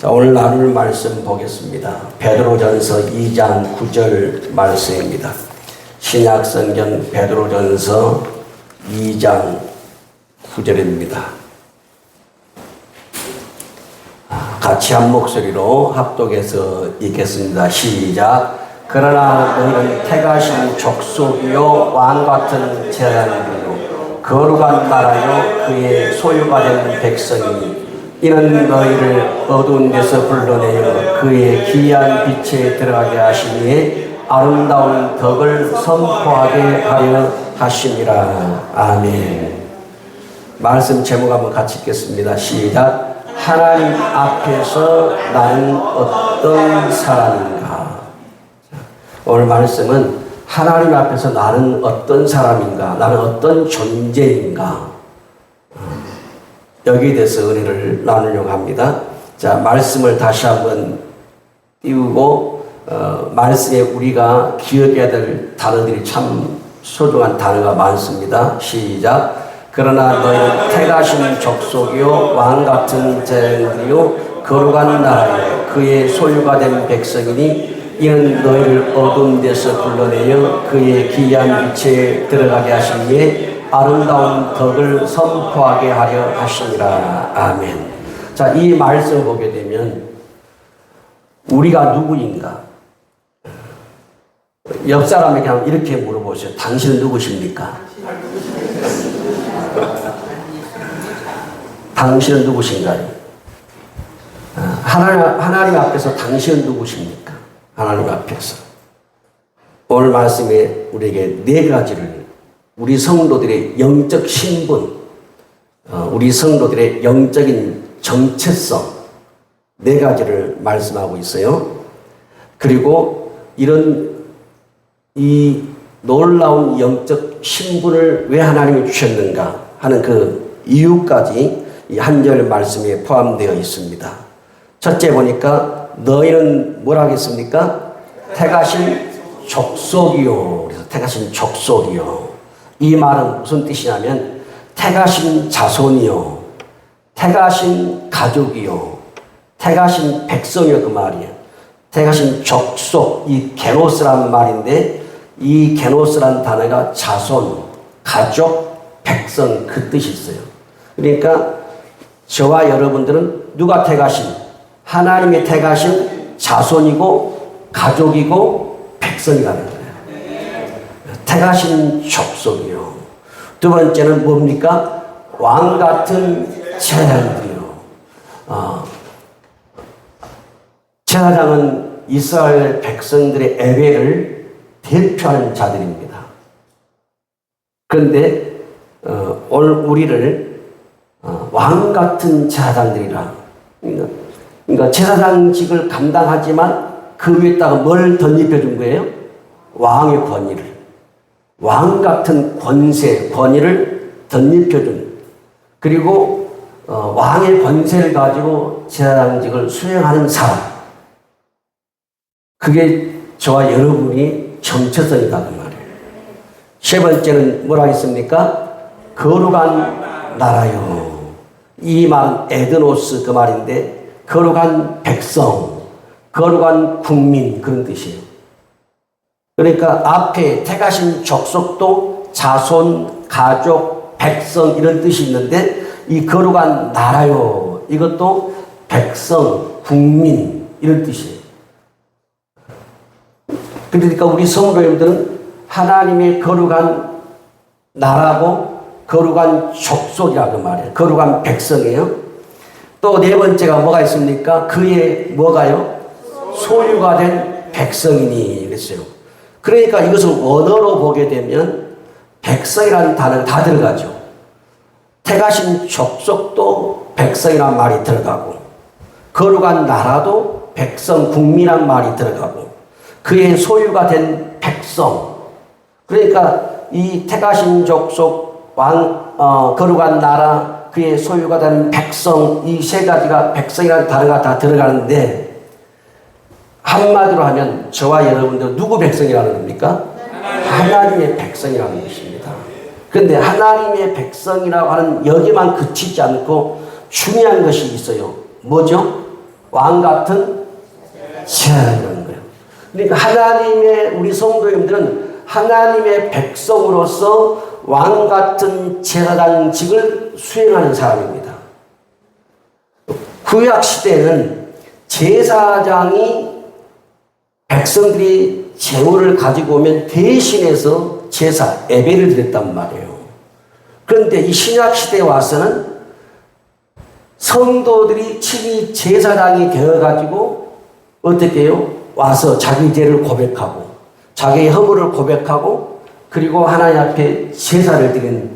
자, 오늘 나눌 말씀 보겠습니다. 베드로전서 2장 9절 말씀입니다. 신약성경 베드로전서 2장 9절입니다. 같이 한 목소리로 합독해서 읽겠습니다. 시작. 그러나 너희는 택하신 족속이요 왕같은 제사장이요 거룩한 나라요 그의 소유가 된 백성이니 이는 너희를 어두운 데서 불러내어 그의 귀한 빛에 들어가게 하시니 아름다운 덕을 선포하게 하려 하심이라. 아멘. 말씀 제목 한번 같이 읽겠습니다. 시작. 하나님 앞에서 나는 어떤 사람인가. 오늘 말씀은 하나님 앞에서 나는 어떤 사람인가, 나는 어떤 존재인가, 여기에 대해서 은혜를 나누려고 합니다. 자, 말씀을 다시 한번 띄우고 말씀에 우리가 기억해야 될 단어들이 참 소중한 단어가 많습니다. 시작. 그러나 너희는 택하신 족속이요 왕같은 제사장이요 거룩한 나라요 그의 소유가 된 백성이니 이는 너희를 어두운 데서 불러내어 그의 귀한 빛에 들어가게 하시니 아름다운 덕을 선포하게 하려 하시니라. 아멘. 자, 이 말씀을 보게 되면 우리가 누구인가? 옆 사람에게 한번 이렇게 물어보세요. 당신은 누구십니까? 당신은 누구신가요? 하나님 앞에서 당신은 누구십니까? 하나님 앞에서. 오늘 말씀에 우리에게 네 가지를 우리 성도들의 영적 신분, 우리 성도들의 영적인 정체성 네 가지를 말씀하고 있어요. 그리고 이 놀라운 영적 신분을 왜 하나님이 주셨는가 하는 그 이유까지 이 한 절 말씀에 포함되어 있습니다. 첫째 보니까 너희는 뭐라 하겠습니까? 택하신 족속이요. 그래서 택하신 족속이요. 이 말은 무슨 뜻이냐면 택하신 자손이요, 택하신 가족이요, 택하신 백성이요 그 말이에요. 택하신 족속, 이 게노스란 말인데 이 게노스란 단어가 자손, 가족, 백성 그 뜻이 있어요. 그러니까 저와 여러분들은 누가 택하신? 하나님의 택하신 자손이고 가족이고 백성이라는 거예요. 택하신 족속이요. 두 번째는 뭡니까? 왕같은 제사장들이요. 제사장은 이스라엘 백성들의 예배를 대표하는 자들입니다. 그런데 오늘 우리를 왕같은 제사장들이라. 그러니까 제사장직을 감당하지만 그 위에다가 뭘 덧입혀준 거예요? 왕의 권위를. 왕 같은 권세, 권위를 덧입혀준, 그리고 왕의 권세를 가지고 제사장직을 수행하는 사람. 그게 저와 여러분이 정체성이다 그 말이에요. 세 번째는 뭐라 했습니까? 거룩한 나라요. 이 말은 에드노스 그 말인데 거룩한 백성, 거룩한 국민 그런 뜻이에요. 그러니까 앞에 택하신 족속도 자손, 가족, 백성 이런 뜻이 있는데 이 거룩한 나라요. 이것도 백성, 국민 이런 뜻이에요. 그러니까 우리 성도님들은 하나님의 거룩한 나라고 거룩한 족속이라고 말해요. 거룩한 백성이에요. 또 네 번째가 뭐가 있습니까? 그의 뭐가요? 소유가 된 백성이니 그랬어요. 그러니까 이것을 원어로 보게 되면 백성이라는 단어가 다 들어가죠. 택하신 족속도 백성이라는 말이 들어가고 거룩한 나라도 백성, 국민이라는 말이 들어가고 그의 소유가 된 백성. 그러니까 이 택하신 족속, 거룩한 나라, 그의 소유가 된 백성 이 세 가지가 백성이라는 단어가 다 들어가는데 한마디로 하면 저와 여러분들 누구 백성이라는 겁니까? 하나님의 백성이라는 것입니다. 그런데 하나님의 백성이라고 하는 여기만 그치지 않고 중요한 것이 있어요. 뭐죠? 왕 같은 제사장이라는 거예요. 그러니까 하나님의 우리 성도님들은 하나님의 백성으로서 왕 같은 제사장직을 수행하는 사람입니다. 구약 시대는 제사장이 백성들이 제물을 가지고 오면 대신해서 제사, 예배를 드렸단 말이에요. 그런데 이 신약 시대에 와서는 성도들이 친히 제사장이 되어가지고 어떻게 해요? 와서 자기 죄를 고백하고 자기의 허물을 고백하고 그리고 하나님 앞에 제사를 드리는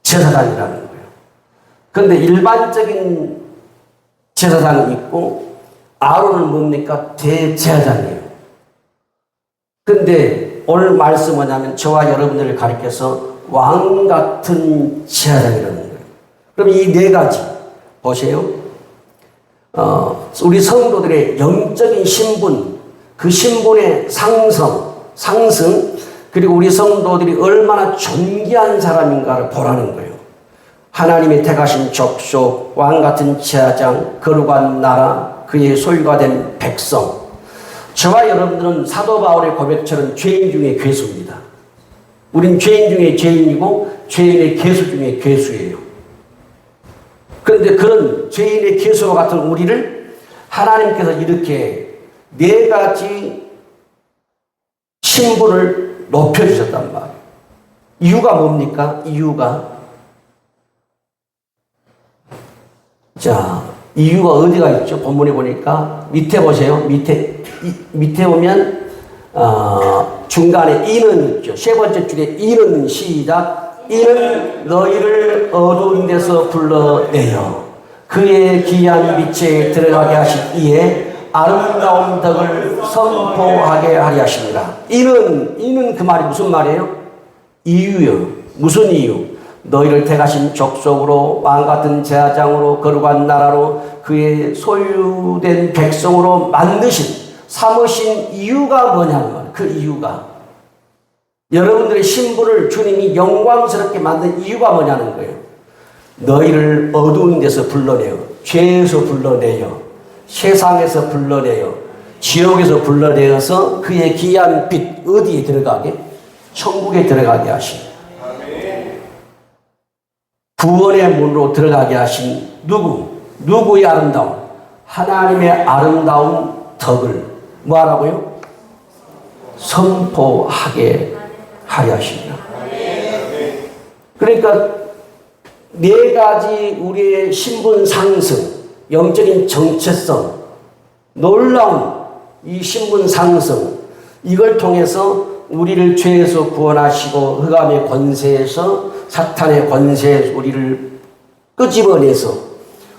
제사장이라는 거예요. 그런데 일반적인 제사장이 있고 아론은 뭡니까? 대제사장이에요. 그런데 오늘 말씀은 뭐냐면 저와 여러분들을 가리켜서 왕 같은 제사장이라는 거예요. 그럼 이 네 가지 보세요. 우리 성도들의 영적인 신분, 그 신분의 상승, 그리고 우리 성도들이 얼마나 존귀한 사람인가를 보라는 거예요. 하나님의 택하신 족속, 왕 같은 제사장, 거룩한 나라, 그의 소유가 된 백성. 저와 여러분들은 사도 바울의 고백처럼 죄인 중에 괴수입니다. 우린 죄인 중에 죄인이고 죄인의 괴수 중에 괴수예요. 그런데 그런 죄인의 괴수와 같은 우리를 하나님께서 이렇게 네 가지 신분을 높여주셨단 말이에요. 이유가 뭡니까? 자, 이유가 어디가 있죠? 본문에 보니까 밑에 보세요. 밑에 보면 중간에 이는 있죠. 세 번째 줄에 이는 시작. 이는 너희를 어두운 데서 불러내어 그의 귀한 빛에 들어가게 하신 이에 아름다운 덕을 선포하게 하리 하십니다. 이는 그 말이 무슨 말이에요? 이유요. 무슨 이유? 너희를 택하신 족속으로 왕같은 제사장으로 거룩한 나라로 그의 소유된 백성으로 만드신 삼으신 이유가 뭐냐는 거예요. 그 이유가 여러분들의 신분을 주님이 영광스럽게 만든 이유가 뭐냐는 거예요. 너희를 어두운 데서 불러내어 죄에서 불러내어 세상에서 불러내어 지옥에서 불러내어서 그의 귀한 빛 어디에 들어가게? 천국에 들어가게 하신 구원의 문으로 들어가게 하신 누구의 아름다움? 하나님의 아름다운 덕을 뭐하라고요? 선포하게 하려 하십니다. 그러니까 네 가지 우리의 신분 상승, 영적인 정체성, 놀라운 이 신분 상승, 이걸 통해서 우리를 죄에서 구원하시고 흑암의 권세에서 사탄의 권세에서 우리를 끄집어내서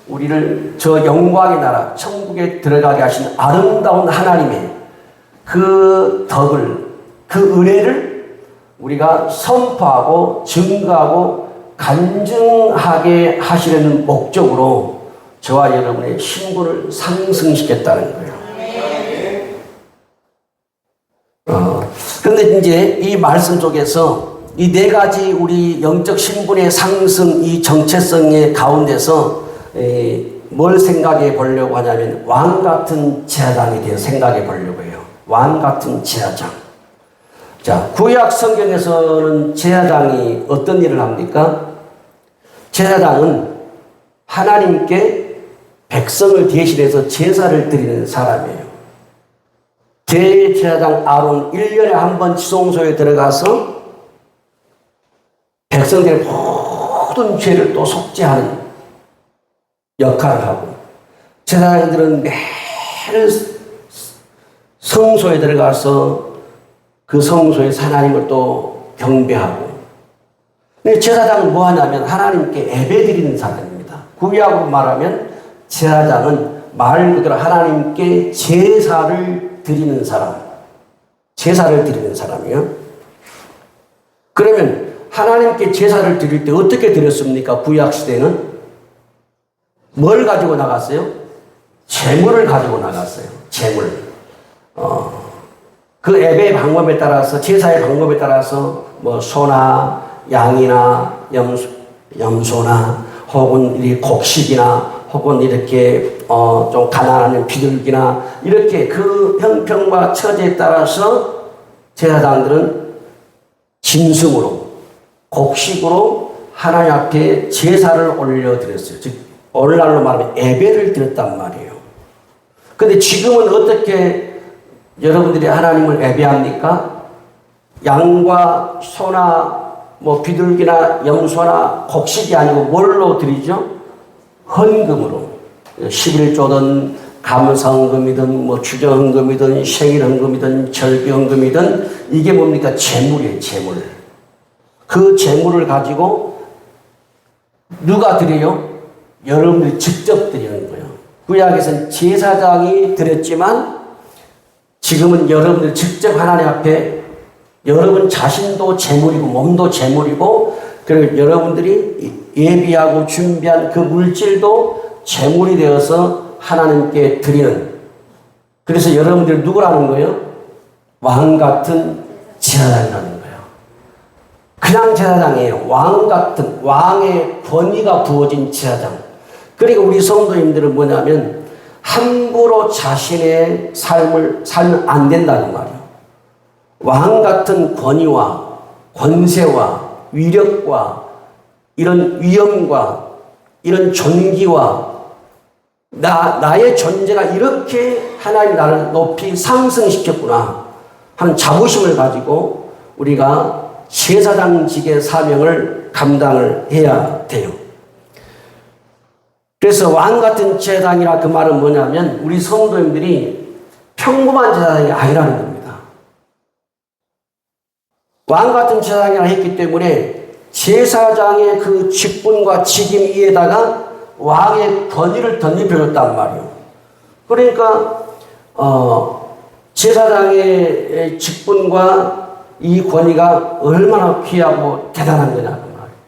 우리를 저 영광의 나라 천국에 들어가게 하신 아름다운 하나님의 그 덕을, 그 은혜를 우리가 선포하고 증거하고 간증하게 하시려는 목적으로 저와 여러분의 신분을 상승시켰다는 거예요. 그런데 이제 이 말씀 속에서 이 네 가지 우리 영적 신분의 상승, 이 정체성의 가운데서 뭘 생각해 보려고 하냐면 왕 같은 제사장에 대해 생각해 보려고 해요. 왕 같은 제사장. 자, 구약 성경에서는 제사장이 어떤 일을 합니까? 제사장은 하나님께 백성을 대신해서 제사를 드리는 사람이에요. 대제사장 아론 1년에 한 번 지성소에 들어가서 백성들의 모든 죄를 또 속죄하는 역할을 하고, 제사장들은 매일 성소에 들어가서 그 성소에서 하나님을 또 경배하고, 근데 제사장은 뭐 하냐면 하나님께 예배드리는 사람입니다. 구약으로 말하면 제사장은 말 그대로 하나님께 제사를 드리는 사람, 제사를 드리는 사람이요. 그러면 하나님께 제사를 드릴 때 어떻게 드렸습니까? 구약 시대는 뭘 가지고 나갔어요? 재물을 가지고 나갔어요. 재물. 그 예배의 방법에 따라서, 제사의 방법에 따라서 뭐 소나 양이나 염소나 혹은 이 곡식이나 혹은 이렇게 좀 가난한 비둘기나 이렇게 그 형편과 처지에 따라서 제사장들은 짐승으로 곡식으로 하나님 앞에 제사를 올려드렸어요. 즉 오늘날로 말하면 예배를 드렸단 말이에요. 근데 지금은 어떻게 여러분들이 하나님을 예배합니까? 양과 소나 뭐 비둘기나 염소나 곡식이 아니고 뭘로 드리죠? 헌금으로. 11조든 감사헌금이든 뭐 주정헌금이든 생일헌금이든 절기헌금이든 이게 뭡니까? 재물이에요. 재물. 그 재물을 가지고 누가 드려요? 여러분들이 직접 드리는 거예요. 구약에서는 제사장이 드렸지만 지금은 여러분들 직접 하나님 앞에 여러분 자신도 재물이고 몸도 재물이고 그리고 여러분들이 예비하고 준비한 그 물질도 재물이 되어서 하나님께 드리는, 그래서 여러분들이 누구라는 거예요? 왕 같은 제사장이라는 거예요. 그냥 제사장이에요. 왕 같은, 왕의 권위가 부어진 제사장. 그리고 우리 성도님들은 뭐냐면 함부로 자신의 삶을 살면 안 된다는 말이에요. 왕 같은 권위와 권세와 위력과 이런 위엄과 이런 존귀와 나의 존재가 이렇게 하나님이 나를 높이 상승시켰구나 하는 자부심을 가지고 우리가 제사장직의 사명을 감당을 해야 돼요. 그래서 왕 같은 제사장이라 그 말은 뭐냐면 우리 성도님들이 평범한 제사장이 아니라는 겁니다. 왕 같은 제사장이라 했기 때문에 제사장의 그 직분과 직임 위에다가 왕의 권위를 덧입혀줬단 말이에요. 그러니까 제사장의 직분과 이 권위가 얼마나 귀하고 대단한 거냐 그 말이에요.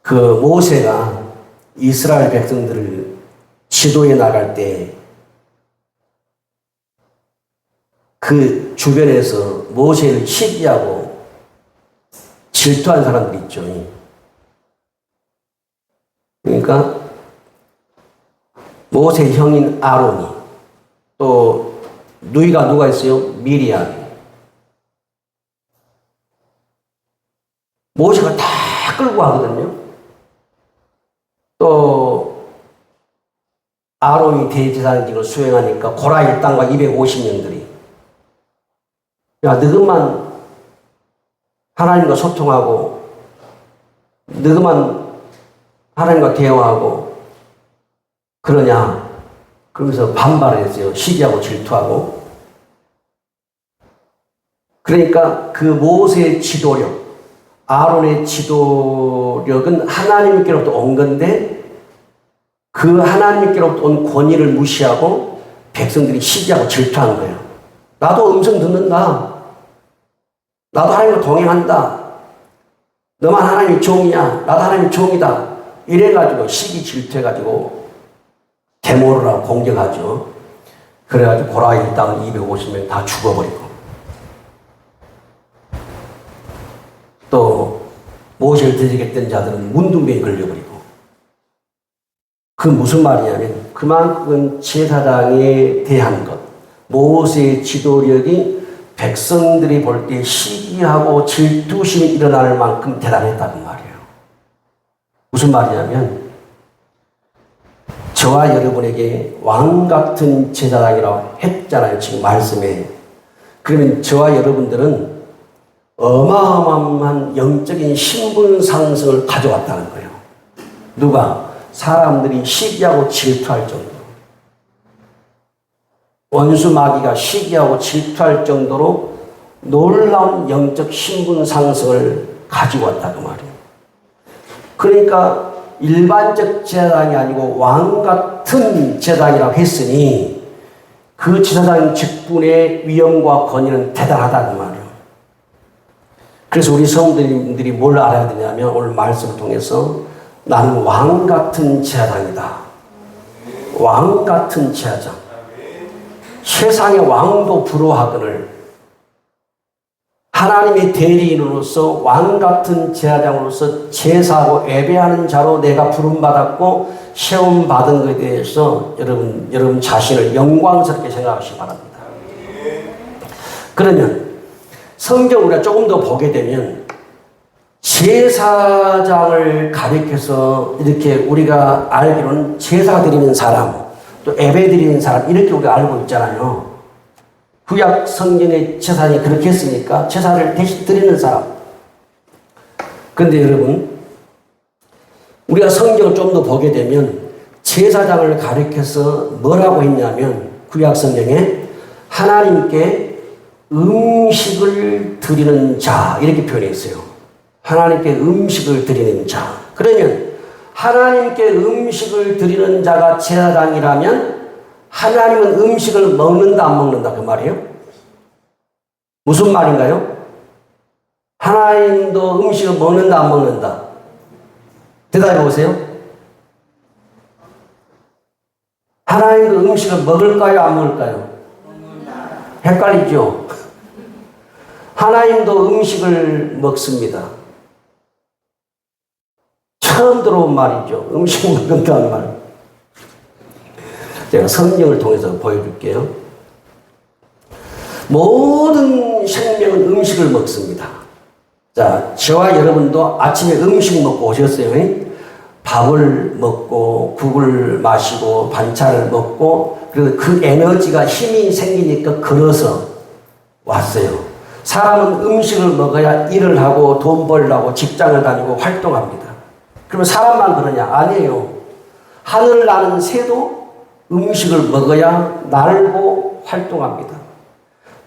그 모세가 이스라엘 백성들을 지도해 나갈 때 그 주변에서 모세를 시기하고 질투한 사람들이 있죠. 그러니까 모세 형인 아론이, 또 누이가 누가 있어요? 미리암이. 모세가 다 끌고 가거든요. 또 아론이 대제사장직을 수행하니까 고라 일당과 250명들이 야, 너희만 하나님과 소통하고 너희만 하나님과 대화하고 그러냐? 그러면서 반발을 했어요. 시기하고 질투하고. 그러니까 그 모세의 지도력, 아론의 지도력은 하나님께로부터 온 건데 그 하나님께로부터 온 권위를 무시하고 백성들이 시기하고 질투한 거예요. 나도 음성 듣는다. 나도 하나님과 동행한다. 너만 하나님의 종이야. 나도 하나님의 종이다. 이래가지고 시기 질투해가지고 데모를 하고 공격하죠. 그래가지고 고라 일당 250명 다 죽어버리고 또 모세를 대적했던 자들은 문둥병에 걸려버리고. 그 무슨 말이냐면 그만큼 제사장에 대한 것, 모세의 지도력이 백성들이 볼 때 시기하고 질투심이 일어날 만큼 대단했다는 말이에요. 무슨 말이냐면 저와 여러분에게 왕 같은 제사장이라고 했잖아요. 지금 말씀에. 그러면 저와 여러분들은 어마어마한 영적인 신분 상승을 가져왔다는 거예요. 누가? 사람들이 시기하고 질투할 정도로. 원수 마귀가 시기하고 질투할 정도로 놀라운 영적 신분 상승을 가지고 왔다고 말이에요. 그러니까 일반적 제사장이 아니고 왕 같은 제사장이라고 했으니 그 제사장 직분의 위엄과 권위는 대단하다는 말이에요. 그래서 우리 성도님들이 뭘 알아야 되냐면 오늘 말씀을 통해서 나는 왕 같은 제사장이다. 왕 같은 제사장. 세상의 왕도 부러워하거늘 하나님의 대리인으로서 왕 같은 제사장으로서 제사하고 예배하는 자로 내가 부름받았고 세움받은 것에 대해서 여러분 자신을 영광스럽게 생각하시기 바랍니다. 그러면 성경 우리가 조금 더 보게 되면 제사장을 가리켜서 이렇게 우리가 알기로는 제사 드리는 사람, 또 예배 드리는 사람 이렇게 우리가 알고 있잖아요. 구약 성경의 제사장이 그렇게 했으니까 제사를 대신 드리는 사람. 그런데 여러분 우리가 성경을 좀 더 보게 되면 제사장을 가리켜서 뭐라고 했냐면 구약 성경에 하나님께 음식을 드리는 자 이렇게 표현했어요. 하나님께 음식을 드리는 자. 그러면 하나님께 음식을 드리는 자가 제사장이라면 하나님은 음식을 먹는다 안 먹는다 그 말이에요? 무슨 말인가요? 하나님도 음식을 먹는다 안 먹는다? 대답해 보세요. 하나님도 음식을 먹을까요 안 먹을까요? 헷갈리죠? 하나님도 음식을 먹습니다. 처음 들어온 말이죠. 음식 먹는다는 말. 제가 성경을 통해서 보여줄게요. 모든 생명은 음식을 먹습니다. 자, 저와 여러분도 아침에 음식 먹고 오셨어요. 밥을 먹고 국을 마시고 반찬을 먹고 그리고 그 에너지가 힘이 생기니까 걸어서 왔어요. 사람은 음식을 먹어야 일을 하고 돈 벌려고 직장을 다니고 활동합니다. 그러면 사람만 그러냐? 아니에요. 하늘 나는 새도 음식을 먹어야 날고 활동합니다.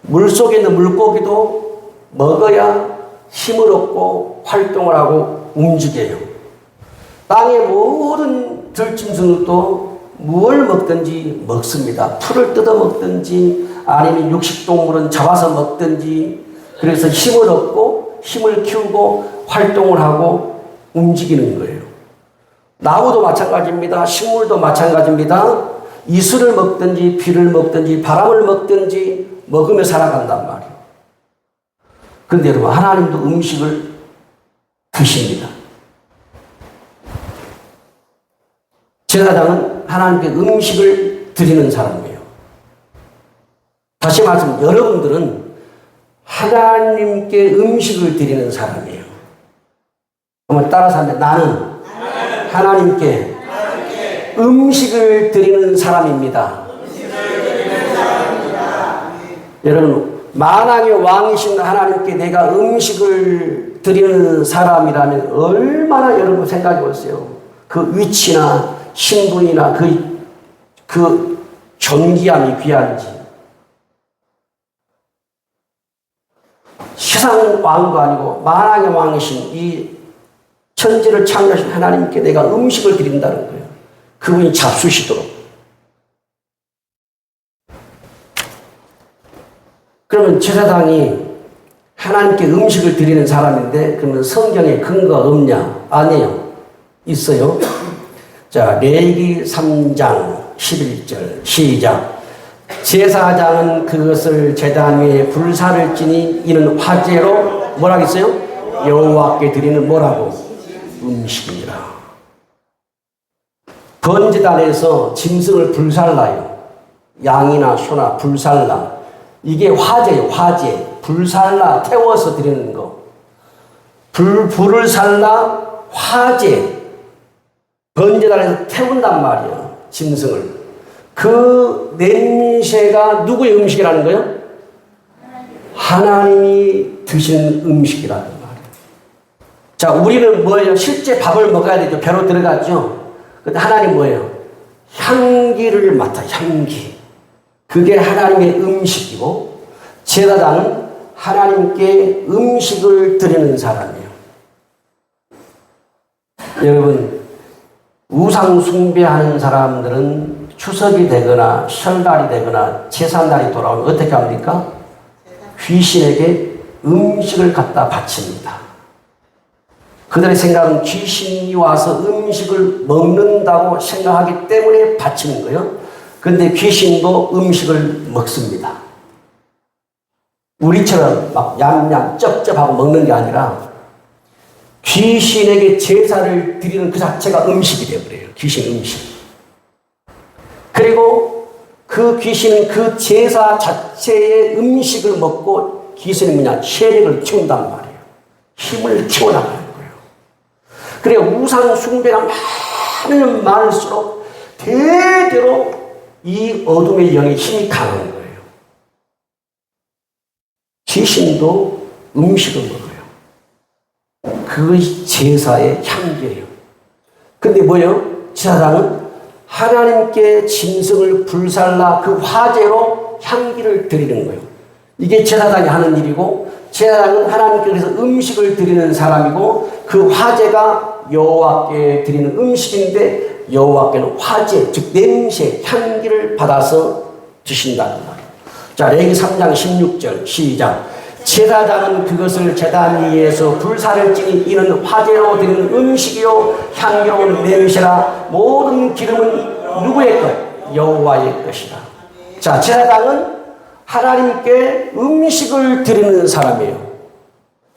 물속에 있는 물고기도 먹어야 힘을 얻고 활동을 하고 움직여요. 땅의 모든 들짐승들도 무엇을 먹든지 먹습니다. 풀을 뜯어 먹든지 아니면 육식동물은 잡아서 먹든지 그래서 힘을 얻고 힘을 키우고 활동을 하고 움직이는 거예요. 나무도 마찬가지입니다. 식물도 마찬가지입니다. 이슬을 먹든지 비를 먹든지 바람을 먹든지 먹으며 살아간단 말이에요. 그런데 여러분 하나님도 음식을 드십니다. 제사장은 하나님께 음식을 드리는 사람이에요. 다시 말씀 여러분들은 하나님께 음식을 드리는 사람이에요. 한번 따라서 하면 나는 하나님께 음식을 드리는 사람입니다. 여러분 만왕의 왕이신 하나님께 내가 음식을 드리는 사람이라면 얼마나 여러분 생각해 보세요. 그 위치나 신분이나 그 존귀함이 귀한지. 세상 왕도 아니고 만왕의 왕이신 이 천지를 창조하신 하나님께 내가 음식을 드린다는 거예요. 그분이 잡수시도록. 그러면 제사장이 하나님께 음식을 드리는 사람인데 그러면 성경에 근거 없냐? 아니에요. 있어요. 자, 레위기 3장 11절 시작. 제사장은 그것을 제단 위에 불사를 지니 이는 화제로 뭐라고 했어요? 여호와께 드리는 뭐라고? 음식이라. 번제단에서 짐승을 불살라요. 양이나 소나 불살라. 이게 화제예요. 화제. 불살라 태워서 드리는 거. 불을 살라 화제. 번제단에서 태운단 말이에요. 짐승을. 그 냄새가 누구의 음식이라는 거예요? 하나님이 드시는 음식이라는 말이에요. 자, 우리는 뭐예요? 실제 밥을 먹어야 되죠. 배로 들어갔죠. 근데 하나님 뭐예요? 향기를 맡아, 향기. 그게 하나님의 음식이고, 제사장은 하나님께 음식을 드리는 사람이에요. 여러분, 우상 숭배하는 사람들은 추석이 되거나 설날이 되거나 제삿날이 돌아오면 어떻게 합니까? 귀신에게 음식을 갖다 바칩니다. 그들의 생각은 귀신이 와서 음식을 먹는다고 생각하기 때문에 바치는 거예요. 그런데 귀신도 음식을 먹습니다. 우리처럼 막 얌얌 쩝쩝하고 먹는 게 아니라 귀신에게 제사를 드리는 그 자체가 음식이 되어버려요. 귀신 음식. 그리고 그 귀신은 그 제사 자체의 음식을 먹고 귀신은 뭐냐? 체력을 키운단 말이에요. 힘을 키워나가는 거예요. 그래 우상 숭배가 많으면 많을수록 대대로 이 어둠의 영의 힘이 강한 거예요. 귀신도 음식을 먹어요. 그것이 제사의 향기예요. 근데 뭐예요? 제사장은 하나님께 짐승을 불살라 그 화제로 향기를 드리는 거예요. 이게 제사장이 하는 일이고, 제사장은 하나님께서 음식을 드리는 사람이고, 그 화제가 여호와께 드리는 음식인데 여호와께는 화제, 즉 냄새, 향기를 받아서 드신다는 말이에요. 자, 레위기 3장 16절 시작. 제사장은 그것을 제단 위에서 불사를 지니 이는 화제로 드리는 음식이요 향기로운 냄새라. 모든 기름은 누구의 것? 여호와의 것이라. 자, 제사장은 하나님께 음식을 드리는 사람이에요.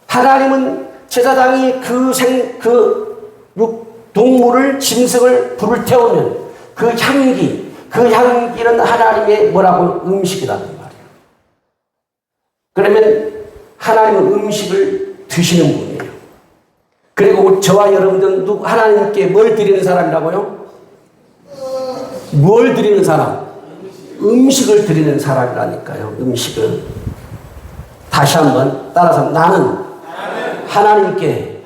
하나님은 제사장이 동물을, 짐승을 불을 태우면 그 향기는 하나님의 뭐라고? 음식이라는 말이에요. 그러면 하나님은 음식을 드시는 분이에요. 그리고 저와 여러분들은 하나님께 뭘 드리는 사람이라고요? 뭘 드리는 사람? 음식을 드리는 사람이라니까요. 음식을. 다시 한번 따라서 나는 하나님께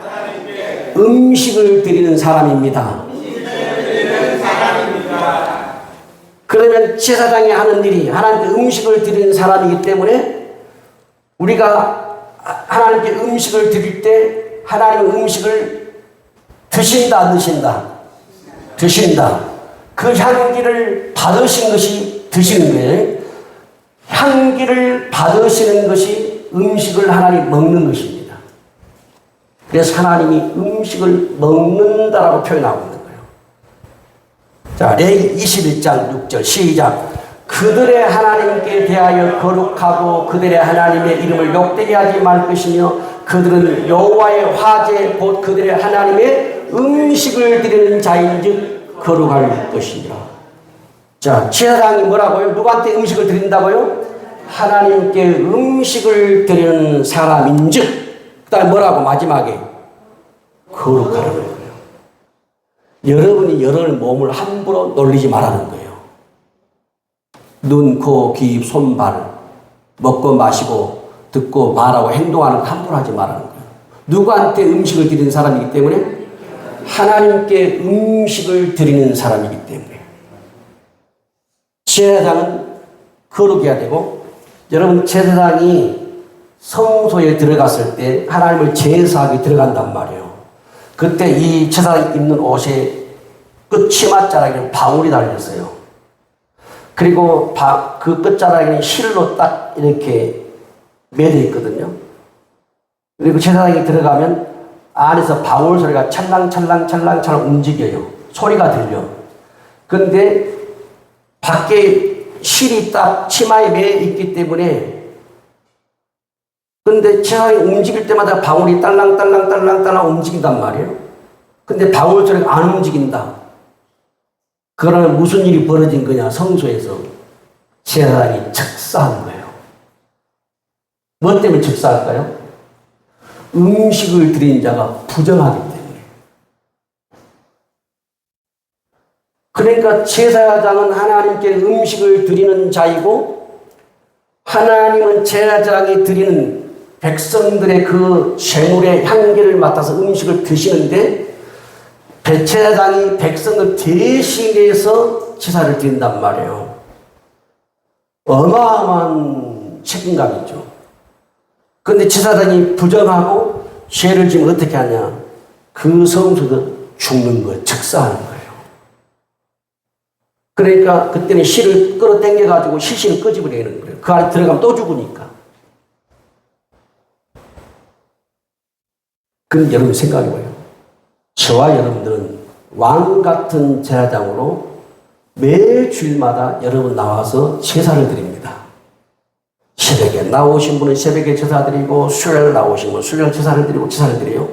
음식을 드리는 사람입니다. 그러면 제사장이 하는 일이 하나님께 음식을 드리는 사람이기 때문에 우리가 하나님께 음식을 드릴 때 하나님의 음식을 드신다 안 드신다? 드신다. 그 향기를 받으신 것이 드시는 거예요. 향기를 받으시는 것이 음식을 하나님 먹는 것입니다. 그래서 하나님이 음식을 먹는다라고 표현하고 있는 거예요. 자, 레위기 21장 6절 시작. 그들의 하나님께 대하여 거룩하고 그들의 하나님의 이름을 욕되게 하지 말 것이며 그들은 여호와의 화제 곧 그들의 하나님의 음식을 드리는 자인즉 거룩할 것이니라. 자, 제사장이 뭐라고요? 누구한테 음식을 드린다고요? 하나님께 음식을 드리는 사람인즉, 그 다음에 뭐라고 마지막에? 거룩하라는 거예요. 여러분이 여러분의 몸을 함부로 놀리지 말라는 거예요. 눈, 코, 귀, 손, 발, 먹고 마시고 듣고 말하고 행동하는 거 함부로 하지 말라는 거예요. 누구한테 음식을 드리는 사람이기 때문에? 하나님께 음식을 드리는 사람이기 때문에. 제사장은 거룩해야 되고, 여러분 제사장이 성소에 들어갔을 때 하나님을 제사하게 들어간단 말이에요. 그때 이 제사장이 입는 옷에 끝 치맛자락에는 방울이 달렸어요. 그리고 그 끝자락에는 실로 딱 이렇게 매여 있거든요. 그리고 제사장이 들어가면 안에서 방울 소리가 찰랑찰랑 움직여요. 소리가 들려. 그런데 밖에 실이 딱 치마에 매여 있기 때문에, 근데 제사장이 움직일 때마다 방울이 딸랑딸랑 움직인단 말이에요. 근데 방울 소리가 안 움직인다. 그러면 무슨 일이 벌어진 거냐? 성소에서 제사장이 즉사한 거예요. 뭐 때문에 즉사할까요? 음식을 드린 자가 부정하기 때문에. 그러니까 제사장은 하나님께 음식을 드리는 자이고, 하나님은 제사장이 드리는 백성들의 그 제물의 향기를 맡아서 음식을 드시는데, 제사장이 백성을 대신해서 제사를 드린단 말이에요. 어마어마한 책임감이죠. 그런데 제사장이 부정하고 죄를 지면 어떻게 하냐? 그 성소도 죽는 거예요. 즉사하는 거예요. 그러니까 그때는 실을 끌어당겨가지고 실신을 끄집어내는 거예요. 그 안에 들어가면 또 죽으니까. 그럼 여러분 생각해봐요. 저와 여러분들은 왕 같은 제사장으로 매 주일마다 여러분 나와서 제사를 드립니다. 새벽에 나오신 분은 새벽에 제사 드리고 수요일 나오신 분은 수요일 제사를 드리고 제사를 드려요.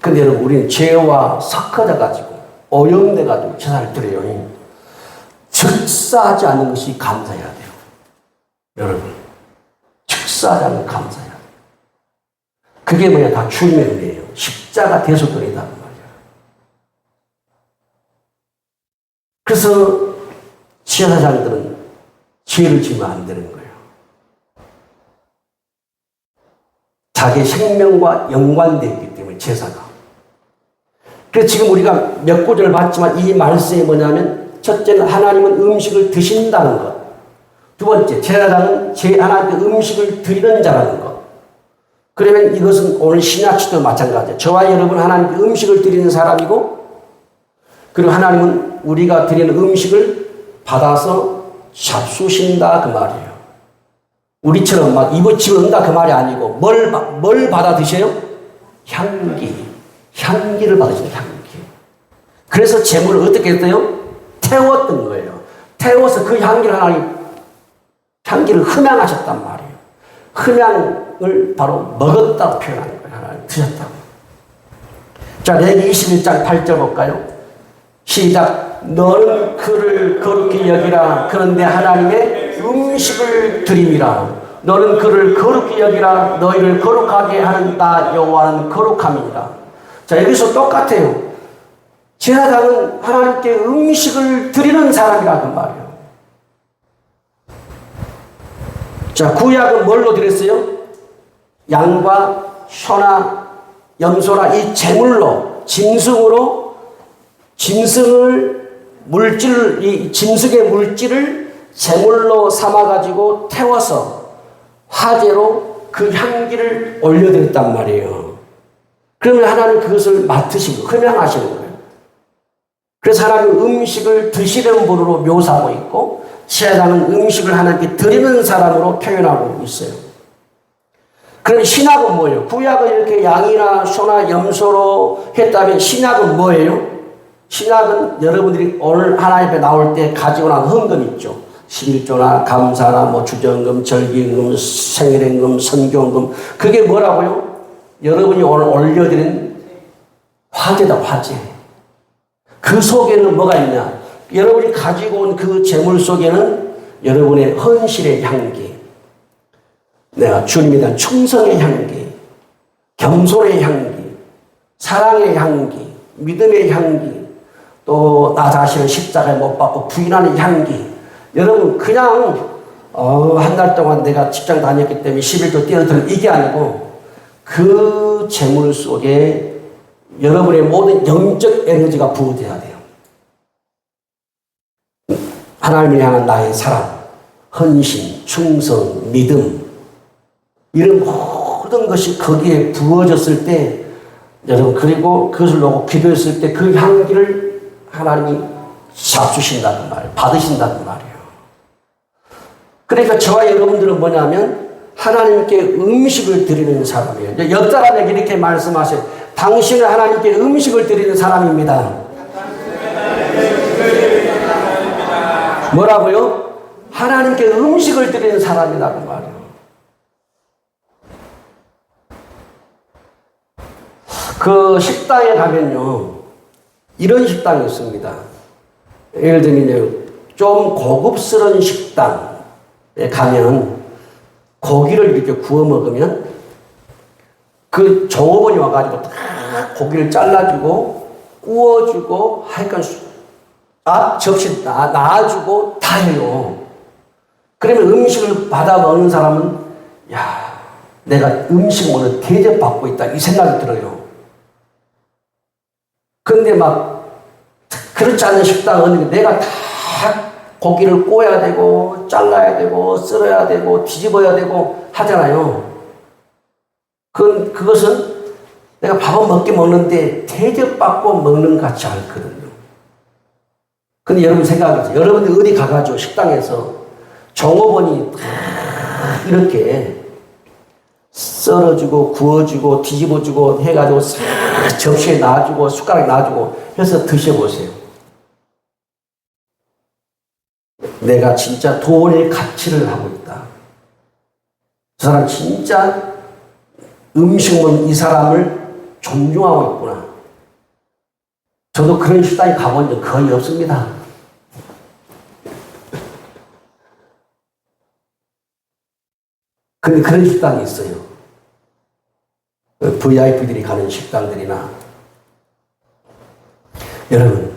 근데 여러분 우리는 죄와 섞어져 가지고 오염돼 가지고 제사를 드려요. 즉사하지 않는 것이 감사해야 돼요. 여러분 즉사하지 않는 감사해야 돼요. 그게 뭐냐 다 주님의 은혜예요. 십자가 대속권이다 그 말이야. 그래서 제사장들은 죄를 지으면 안 되는 거예요. 자기 생명과 연관되어 있기 때문에 제사가. 그래서 지금 우리가 몇 구절을 봤지만 이 말씀이 뭐냐면 첫째는 하나님은 음식을 드신다는 것. 두 번째 제사장은 하나님께 음식을 드리는 자라는 것. 그러면 이것은 오늘 신약시도 마찬가지예요. 저와 여러분 하나님께 음식을 드리는 사람이고 그리고 하나님은 우리가 드리는 음식을 받아서 잡수신다 그 말이에요. 우리처럼 막 입에 집어넣는다 그 말이 아니고 뭘 받아 드셔요? 향기를 받으시는 향기. 그래서 제물을 어떻게 했어요? 태웠던 거예요. 태워서 그 향기를 흠양하셨단 말이에요. 흠양을 바로 먹었다고 표현하는 거예요. 하나님 드셨다고. 자, 레위기 21장 8절 볼까요? 시작. 너는 그를 거룩히 여기라. 그는 내 하나님의 음식을 드림이라. 너는 그를 거룩히 여기라. 너희를 거룩하게 하는 나 여호와는 거룩함이니라. 자, 여기서 똑같아요. 제사장은 하나님께 음식을 드리는 사람이라 그 말이에요. 자, 구약은 뭘로 드렸어요? 양과 소나 염소나 이 제물로 짐승의 물질을 제물로 삼아가지고 태워서 화제로 그 향기를 올려드렸단 말이에요. 그러면 하나님 그것을 맡으시고 흠양하시는 거예요. 그래서 하나님 음식을 드시는 분으로 묘사하고 있고 제사장은 음식을 하나님께 드리는 사람으로 표현하고 있어요. 그럼 신약은 뭐예요? 구약은 이렇게 양이나 소나 염소로 했다면 신약은 뭐예요? 신약은 여러분들이 오늘 하나님 앞에 나올 때 가지고 나온 헌금 있죠. 11조나 감사나 뭐 주정금, 절기금, 생일임금, 선교금. 그게 뭐라고요? 여러분이 오늘 올려드린 화제다, 화제. 그 속에는 뭐가 있냐? 여러분이 가지고 온 그 재물 속에는 여러분의 헌신의 향기, 내가 주님에 대한 충성의 향기, 겸손의 향기, 사랑의 향기, 믿음의 향기, 또 나 자신을 십자가에 못 박고 부인하는 향기. 여러분 그냥 한 달 동안 내가 직장 다녔기 때문에 11조 뛰어들은 이게 아니고 그 재물 속에 여러분의 모든 영적 에너지가 부어져야 돼요. 하나님을 향한 나의 사랑, 헌신, 충성, 믿음, 이런 모든 것이 거기에 부어졌을 때 여러분 그리고 그것을 놓고 기도했을 때 그 향기를 하나님이 잡수신다는 말, 받으신다는 말이에요. 그러니까 저와 여러분들은 뭐냐면 하나님께 음식을 드리는 사람이에요. 옆 사람에게 이렇게 말씀하세요. 당신은 하나님께 음식을 드리는 사람입니다. 뭐라고요? 하나님께 음식을 드리는 사람이라고 말이에요. 그 식당에 가면요, 이런 식당이 있습니다. 예를 들면 좀 고급스러운 식당에 가면 고기를 이렇게 구워 먹으면 그 종업원이 와가지고 다 고기를 잘라주고 구워주고 하여간 앞 접시 놔주고 다 해요. 그러면 음식을 받아 먹는 사람은 야, 내가 음식 오늘 대접받고 있다 이 생각이 들어요. 근데 막 그렇지 않은 식당은 내가 다 고기를 구워야 되고 잘라야 되고 썰어야 되고 뒤집어야 되고 하잖아요. 그것은 내가 밥은 먹는데 대접받고 먹는 것 같지 않거든요. 근데 여러분 생각하세요. 여러분들 어디 가가지고 식당에서 종업원이 이렇게 썰어주고 구워주고 뒤집어주고 해가지고 접시에 놔주고 숟가락에 놔주고 해서 드셔보세요. 내가 진짜 돈의 가치를 하고 있다. 저 사람 진짜 음식 먹는 이 사람을 존중하고 있구나. 저도 그런 식당에 가본 적 거의 없습니다. 근데 그런 식당이 있어요. VIP들이 가는 식당들이나. 여러분,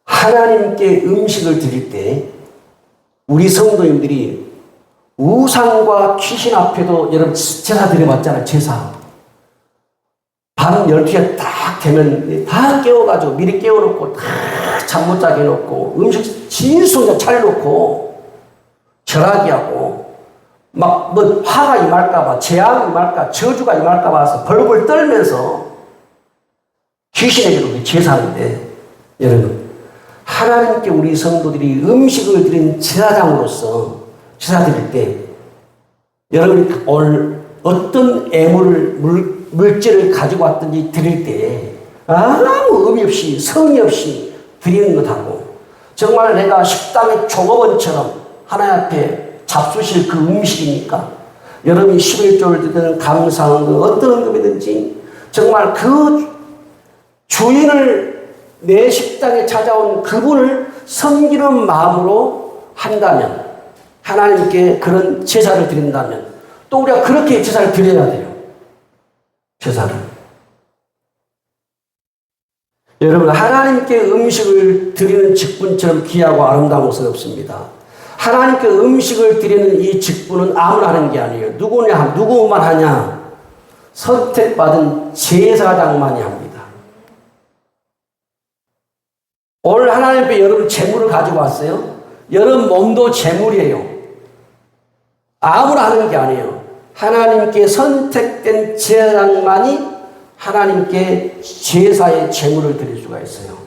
하나님께 음식을 드릴 때 우리 성도님들이 우상과 귀신 앞에도 여러분 제사 드려봤잖아요. 제사. 밤 12시가 딱 되면 다 깨워가지고 미리 깨워놓고 다 잠 못 자게 해놓고 음식 진수가 차려놓고 절하게 하고 막 뭐 화가 임할까봐 재앙이 임할까 저주가 임할까봐 해서 벌벌 떨면서 귀신에게도 제사하는데 여러분 하나님께 우리 성도들이 음식을 드린 제사장으로서 제사 드릴 때 여러분이 오늘 어떤 물질을 가지고 왔든지 드릴 때 아무 의미 없이 성의 없이 드리는 것하고 정말 내가 식당의 종업원처럼 하나님 앞에 잡수실 그 음식이니까 여러분이 11조를 드리든 감사한 그 어떤 언급이든지 정말 그 주인을 내 식당에 찾아온 그분을 섬기는 마음으로 한다면 하나님께 그런 제사를 드린다면 또 우리가 그렇게 제사를 드려야 돼요. 제사를. 여러분 하나님께 음식을 드리는 직분처럼 귀하고 아름다운 것은 없습니다. 하나님께 음식을 드리는 이 직분은 아무나 하는 게 아니에요. 누구만 하냐? 선택받은 제사장만이 합니다. 오늘 하나님 앞에 여러분 재물을 가지고 왔어요. 여러분 몸도 재물이에요. 아무나 하는 게 아니에요. 하나님께 선택된 제사장만이 하나님께 제사의 재물을 드릴 수가 있어요.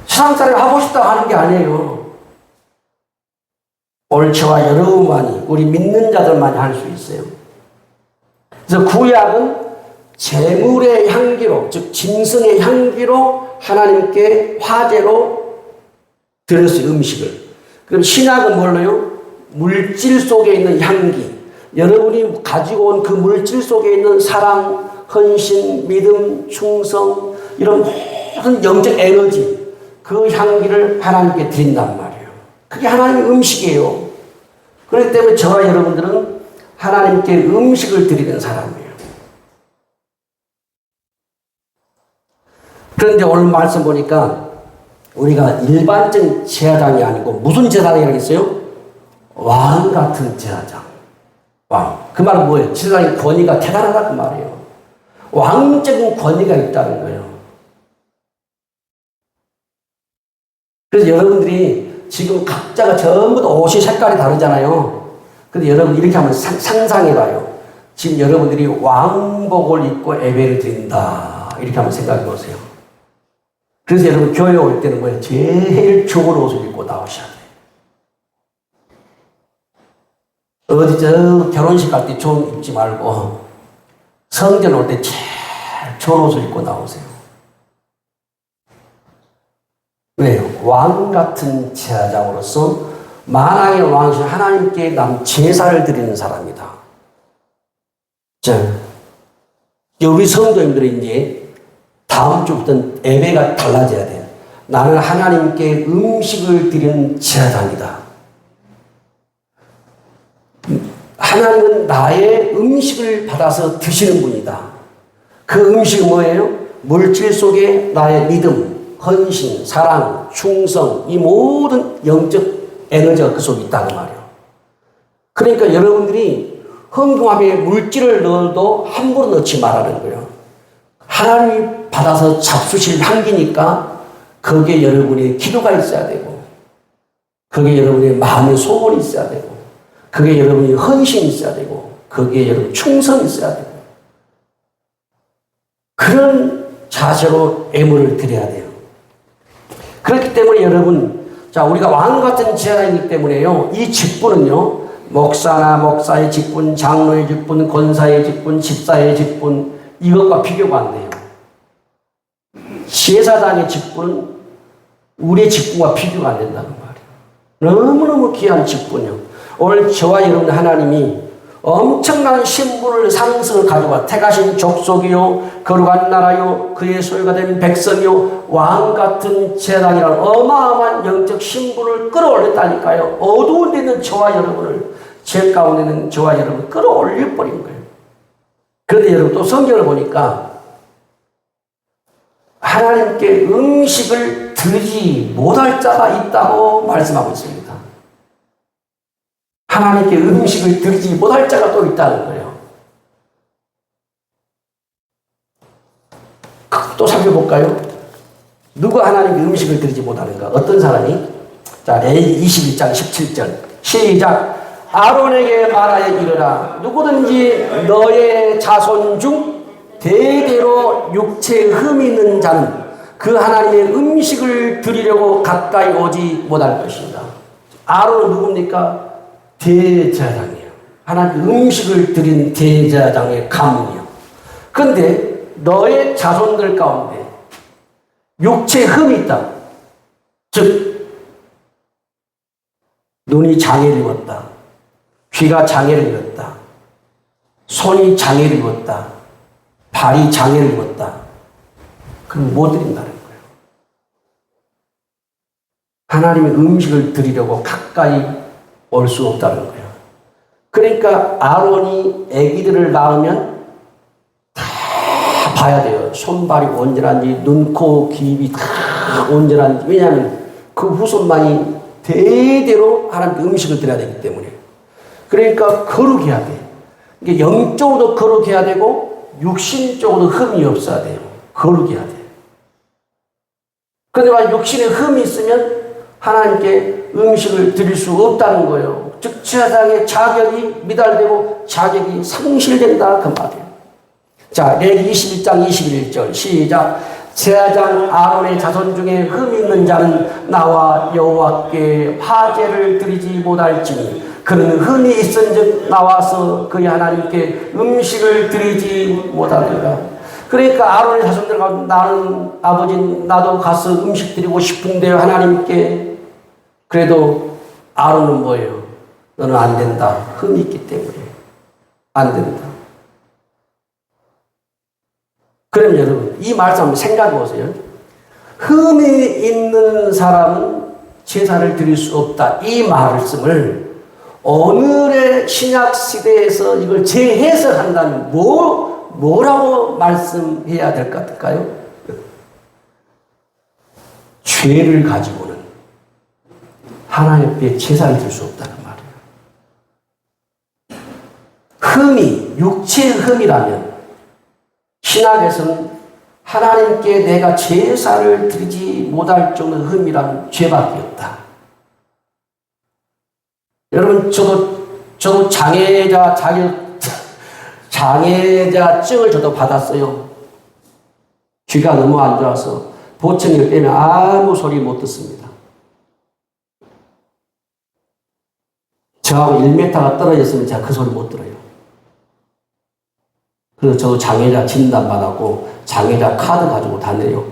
세상 사람이 하고 싶다고 하는 게 아니에요. 오늘 저와 여러분만이 우리 믿는 자들만이 할 수 있어요. 그래서 구약은 제물의 향기로 즉 짐승의 향기로 하나님께 화제로 드렸어요. 음식을. 그럼 신약은 뭘로요? 물질 속에 있는 향기. 여러분이 가지고 온 그 물질 속에 있는 사랑, 헌신, 믿음, 충성 이런 모든 영적 에너지 그 향기를 하나님께 드린단 말이에요. 그게 하나님의 음식이에요. 그렇기 때문에 저와 여러분들은 하나님께 음식을 드리는 사람이에요. 그런데 오늘 말씀 보니까 우리가 일반적인 제사장이 아니고 무슨 제사장이라고 했어요? 왕 같은 제사장. 왕. 그 말은 뭐예요? 제사장의 권위가 대단하다 그 말이에요. 왕적인 권위가 있다는 거예요. 그래서 여러분들이 지금 각자가 전부 다 옷이 색깔이 다르잖아요. 근데 여러분 이렇게 한번 상상해봐요. 지금 여러분들이 왕복을 입고 예배를 드린다. 이렇게 한번 생각해 보세요. 그래서 여러분 교회 올 때는 뭐예요? 제일 좋은 옷을 입고 나오셔야 돼요. 어디 저 결혼식 갈 때 좋은 옷 입지 말고 성전 올 때 제일 좋은 옷을 입고 나오세요. 왜요? 왕 같은 제사장으로서 만왕의 왕이신 하나님께 남 제사를 드리는 사람이다. 자, 우리 성도님들이 이제 다음 주부터는 예배가 달라져야 돼요. 나는 하나님께 음식을 드리는 제사장이다. 하나님은 나의 음식을 받아서 드시는 분이다. 그 음식은 뭐예요? 물질 속에 나의 믿음, 헌신, 사랑, 충성 이 모든 영적 에너지가 그 속에 있다는 말이에요. 그러니까 여러분들이 헌금함에 물질을 넣어도 함부로 넣지 말라는 거예요. 하나님이 받아서 잡수실 향기니까 거기에 여러분의 기도가 있어야 되고 거기에 여러분의 마음의 소원이 있어야 되고 거기에 여러분의 헌신이 있어야 되고 거기에 여러분 충성이 있어야 되고 그런 자세로 예물을 드려야 돼요. 그렇기 때문에 여러분 자 우리가 왕 같은 제사이기 때문에요. 이 직분은요. 목사나 목사의 직분, 장로의 직분, 권사의 직분, 집사의 직분 이것과 비교가 안 돼요. 제사장의 직분은 우리의 직분과 비교가 안 된다는 말이에요. 너무너무 귀한 직분이요. 오늘 저와 여러분 하나님이 엄청난 신분을 상승을 가져와 택하신 족속이요 거룩한 나라요 그의 소유가 된 백성이요 왕 같은 제사장이라는 어마어마한 영적 신분을 끌어올렸다니까요. 어두운 데 있는 저와 여러분을, 죄 가운데 있는 저와 여러분을 끌어올려 버린 거예요. 그런데 여러분 또 성경을 보니까 하나님께 음식을 드리지 못할 자가 있다고 말씀하고 있습니다. 하나님께 음식을 드리지 못할 자가 또 있다는 거예요. 또 살펴볼까요? 누가 하나님께 음식을 드리지 못하는가? 어떤 사람이? 자, 레위기 21장 17절 시작. 아론에게 말하여 이르라. 누구든지 너의 자손 중 대대로 육체에 흠이 있는 자는 그 하나님의 음식을 드리려고 가까이 오지 못할 것입니다. 아론은 누굽니까? 대제사장이에요. 하나님 음식을 드린 대제사장의 가문이요. 그런데 너의 자손들 가운데 육체에 흠이 있다. 즉 눈이 장애를 입었다. 귀가 장애를 입었다. 손이 장애를 입었다. 발이 장애를 입었다. 그럼 못 드린다는 거예요. 하나님의 음식을 드리려고 가까이 올 수 없다는 거예요. 그러니까 아론이 아기들을 낳으면 다 봐야 돼요. 손발이 온전한지 눈, 코, 귀, 입이 다 온전한지. 왜냐하면 그 후손만이 대대로 하나님께 음식을 드려야 되기 때문에. 그러니까 거룩해야 돼. 이게 영적으로도 거룩해야 되고 육신적으로도 흠이 없어야 돼요. 거룩해야 돼. 그런데 만약 육신에 흠이 있으면 하나님께 음식을 드릴 수 없다는 거예요. 즉 제사장의 자격이 미달되고 자격이 상실된다 그 말이에요. 자, 레위기 21장 21절 시작. 제사장 아론의 자손 중에 흠이 있는 자는 나와 여호와께 화제를 드리지 못할지니 그는 흠이 있은즉 나와서 그의 하나님께 음식을 드리지 못하리라. 그러니까 아론의 자손들 가운데 나는 아버지 나도 가서 음식 드리고 싶은데요 하나님께. 그래도 아론은 뭐예요? 너는 안 된다. 흠이 있기 때문에 안 된다. 그럼 여러분 이 말씀 한번 생각해 보세요. 흠이 있는 사람은 제사를 드릴 수 없다. 이 말씀을 오늘의 신약 시대에서 이걸 재해석한다면 뭐라고 말씀해야 될 것 같을까요? 죄를 가지고는 하나님 앞에 제사를 드릴 수 없다는 말이에요. 흠이, 육체의 흠이라면 신학에서는 하나님께 내가 제사를 드리지 못할 정도의 흠이라는 죄밖에 없다. 여러분, 저도 장애자증을 저도 받았어요. 귀가 너무 안 좋아서 보청기를 빼면 아무 소리 못 듣습니다. 저하고 1m가 떨어졌으면 제가 그 소리 못 들어요. 그래서 저도 장애자 진단 받았고 장애자 카드 가지고 다녀요.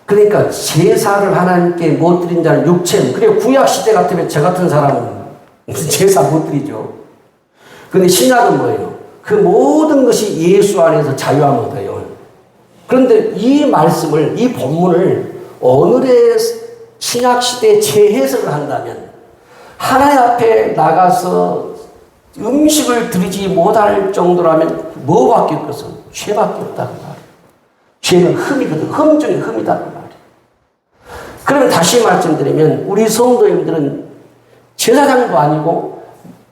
그러니까 제사를 하나님께 못 드린 자는 육체. 그리고 구약 시대 같으면 저 같은 사람은 제사 못 드리죠. 그런데 신약은 뭐예요? 그 모든 것이 예수 안에서 자유함을 얻어요. 그런데 이 말씀을, 이 본문을 오늘의 신약 시대에 재해석을 한다면 하나님 앞에 나가서 음식을 드리지 못할 정도라면 뭐밖에 없겠어? 죄밖에 없다는 말이에요. 죄는 흠이거든. 흠 중에 흠이다 그 말이에요. 그러면 다시 말씀드리면 우리 성도님들은 제사장도 아니고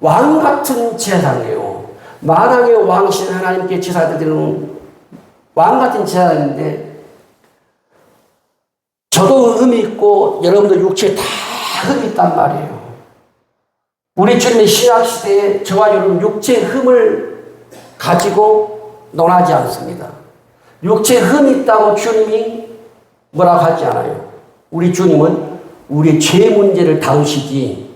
왕 같은 제사장이에요. 만왕의 왕신 하나님께 제사 드리는 왕 같은 제사장인데 저도 흠이 있고 여러분들 육체에 다 흠이 있단 말이에요. 우리 주님의 신약시대에 저와 여러분 육체의 흠을 가지고 논하지 않습니다. 육체에 흠이 있다고 주님이 뭐라고 하지 않아요. 우리 주님은 우리의 죄 문제를 다루시지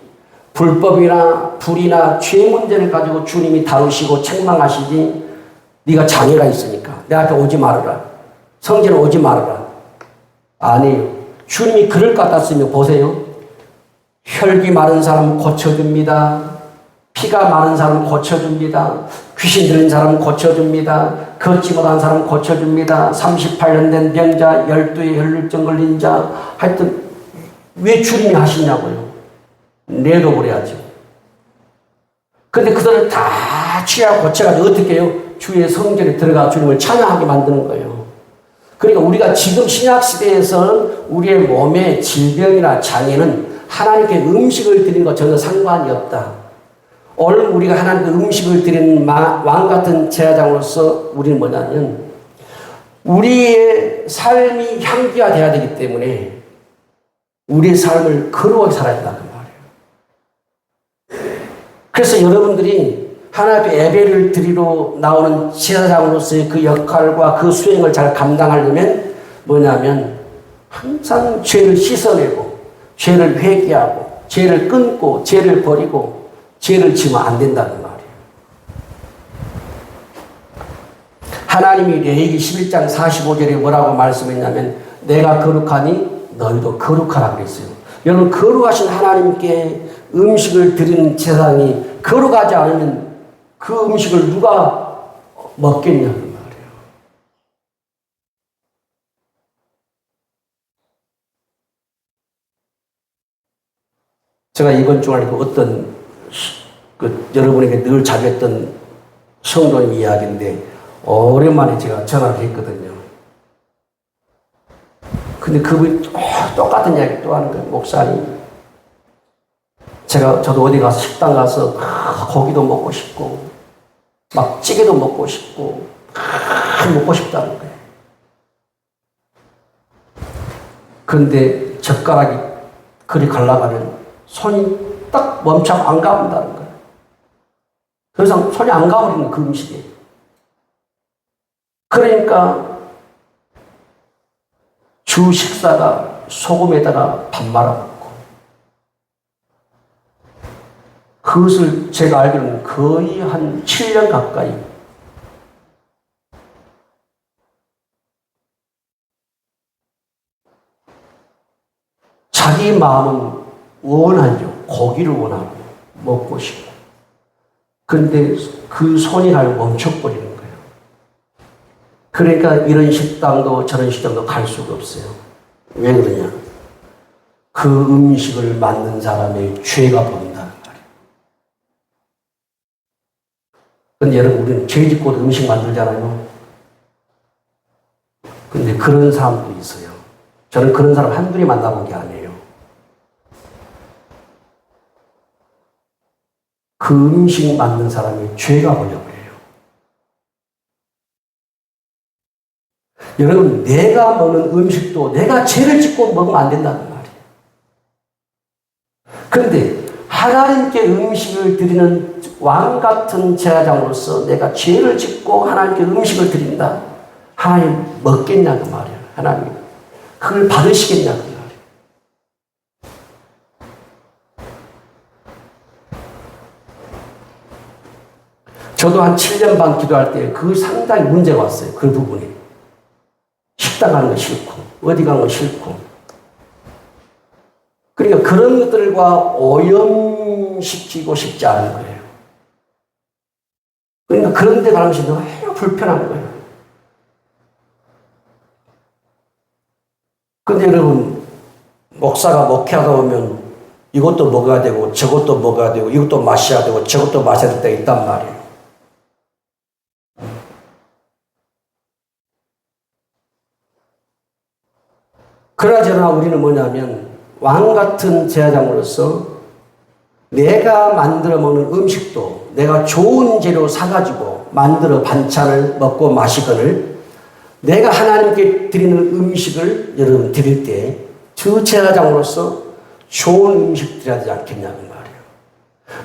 불법이나 불이나 죄 문제를 가지고 주님이 다루시고 책망하시지 네가 장애가 있으니까 내 앞에 오지 말아라. 성전에 오지 말아라. 아니에요. 주님이 그럴 것 같았으면 보세요. 혈기 많은 사람 고쳐줍니다. 피가 많은 사람 고쳐줍니다. 귀신 들린 사람 고쳐줍니다. 걷지 못한 사람 고쳐줍니다. 38년 된 병자, 12의 혈루증 걸린 자, 하여튼 왜 주님이 하시냐고요. 내도 그래야죠. 근데 그들을 다 취하고 고쳐가지고 어떻게 해요? 주의 성전에 들어가 주님을 찬양하게 만드는 거예요. 그러니까 우리가 지금 신약시대에서는 우리의 몸의 질병이나 장애는 하나님께 음식을 드리는 것 전혀 상관이 없다. 오늘 우리가 하나님께 음식을 드리는 왕 같은 제사장으로서 우리는 뭐냐면 우리의 삶이 향기가 돼야 되기 때문에 우리의 삶을 거룩하게 살아야 된다는 말이에요. 그래서 여러분들이 하나님 앞에 예배를 드리러 나오는 제사장으로서의 그 역할과 그 수행을 잘 감당하려면 뭐냐면 항상 죄를 씻어내고 죄를 회개하고 죄를 끊고 죄를 버리고 죄를 지면 안 된다는 말이에요. 하나님이 레위기 11장 45절에 뭐라고 말씀했냐면 내가 거룩하니 너희도 거룩하라 그랬어요. 여러분 거룩하신 하나님께 음식을 드리는 제사장이 거룩하지 않으면 그 음식을 누가 먹겠냐는 말이에요. 제가 이번 주말에 어떤 여러분에게 늘 자주 했던 성도님 이야기인데 오랜만에 제가 전화를 했거든요. 근데 그분이 똑같은 이야기 또 하는 거예요. 목사님, 저도 어디 가서 식당 가서 고기도 먹고 싶고 막 찌개도 먹고 싶고 먹고 싶다는 거예요. 그런데 젓가락이 그리 가려가면 손이 딱 멈춰 안 가본다는 거예요. 더 이상 손이 안 가버리는 그 음식에. 그러니까 주 식사가 소금에다가 밥 말아먹고 그것을 제가 알기로는 거의 한 7년 가까이 자기 마음은 원하죠. 고기를 원하고 먹고 싶고. 그런데 그 손이 가면 멈춰버리는 거예요. 그러니까 이런 식당도 저런 식당도 갈 수가 없어요. 왜 그러냐? 그 음식을 만든 사람의 죄가 보인다는 말이에요. 근데 여러분 우리는 죄 짓고도 음식 만들잖아요. 근데 그런 사람도 있어요. 저는 그런 사람 한둘이 만나본 게 아니에요. 그 음식 만든 사람이 죄가 걸려버려요. 여러분, 내가 먹는 음식도 내가 죄를 짓고 먹으면 안 된다는 말이에요. 그런데 하나님께 음식을 드리는 왕 같은 제사장으로서 내가 죄를 짓고 하나님께 음식을 드린다. 하나님 먹겠냐고 말이에요. 하나님 그걸 받으시겠냐고 말이에요. 저도 한 7년 반 기도할 때 그 상당히 문제가 왔어요. 그 부분이. 식당 가는 거 싫고 어디 가는 거 싫고. 그러니까 그런 것들과 오염시키고 싶지 않은 거예요. 그러니까 그런 데 가는 것이 너무 불편한 거예요. 근데 여러분, 목사가 목회하다 보면 이것도 먹어야 되고 저것도 먹어야 되고 이것도 마셔야 되고 저것도 마셔야 될 때가 있단 말이에요. 그러나 우리는 뭐냐면 왕 같은 제사장으로서 내가 만들어 먹는 음식도 내가 좋은 재료 사가지고 만들어 반찬을 먹고 마시거늘 내가 하나님께 드리는 음식을 여러분 드릴 때 주 제사장으로서 좋은 음식 드려야 되지 않겠냐는 말이에요.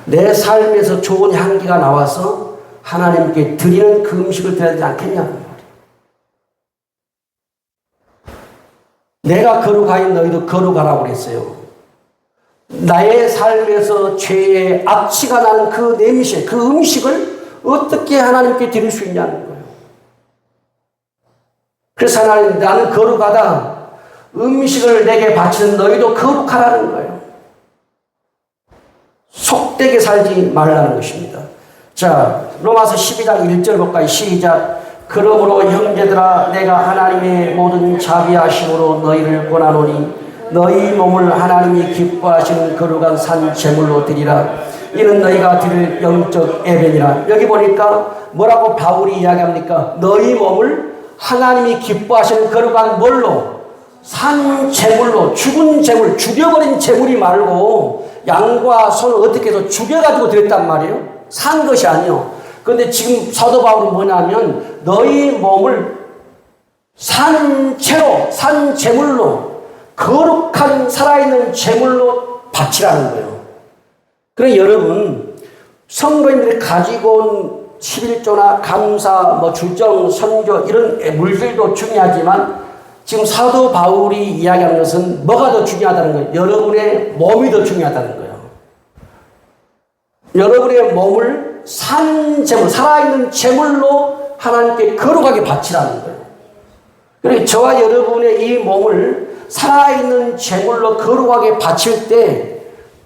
내 삶에서 좋은 향기가 나와서 하나님께 드리는 그 음식을 드려야 되지 않겠냐는 말이에요. 내가 거룩하니 너희도 거룩하라고 그랬어요. 나의 삶에서 죄의 악취가 나는 그 냄새, 그 음식을 어떻게 하나님께 드릴 수 있냐는 거예요. 그래서 하나님, 나는 거룩하다. 음식을 내게 바치는 너희도 거룩하라는 거예요. 속되게 살지 말라는 것입니다. 자, 로마서 12장 1절 볼까요? 시작. 그러므로 형제들아 내가 하나님의 모든 자비하심으로 너희를 권하노니 너희 몸을 하나님이 기뻐하시는 거룩한 산 제물로 드리라. 이는 너희가 드릴 영적 예배니라. 여기 보니까 뭐라고 바울이 이야기합니까? 너희 몸을 하나님이 기뻐하시는 거룩한 뭘로? 산 제물로. 죽은 제물, 죽여버린 제물이 말고 양과 소는 어떻게 해서 죽여가지고 드렸단 말이에요. 산 것이 아니요. 그런데 지금 사도 바울은 뭐냐면 너희 몸을 산채로, 산 제물로, 거룩한 살아있는 제물로 바치라는 거예요. 그래 여러분, 성도님들이 가지고 온 11조나 감사, 주정, 선교 이런 물질도 중요하지만 지금 사도 바울이 이야기하는 것은 뭐가 더 중요하다는 거예요? 여러분의 몸이 더 중요하다는 거예요. 여러분의 몸을 산 제물, 살아있는 제물로 하나님께 거룩하게 바치라는 거예요. 그러니까 저와 여러분의 이 몸을 살아있는 제물로 거룩하게 바칠 때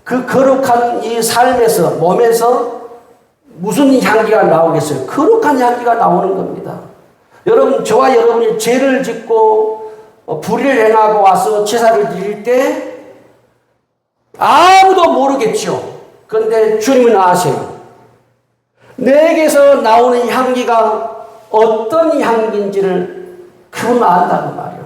그 거룩한 이 삶에서, 몸에서 무슨 향기가 나오겠어요? 거룩한 향기가 나오는 겁니다. 여러분, 저와 여러분이 죄를 짓고 불의를 행하고 와서 제사를 드릴 때 아무도 모르겠죠. 그런데 주님은 아세요. 내게서 나오는 향기가 어떤 향기인지를 그분 안다고 말이에요.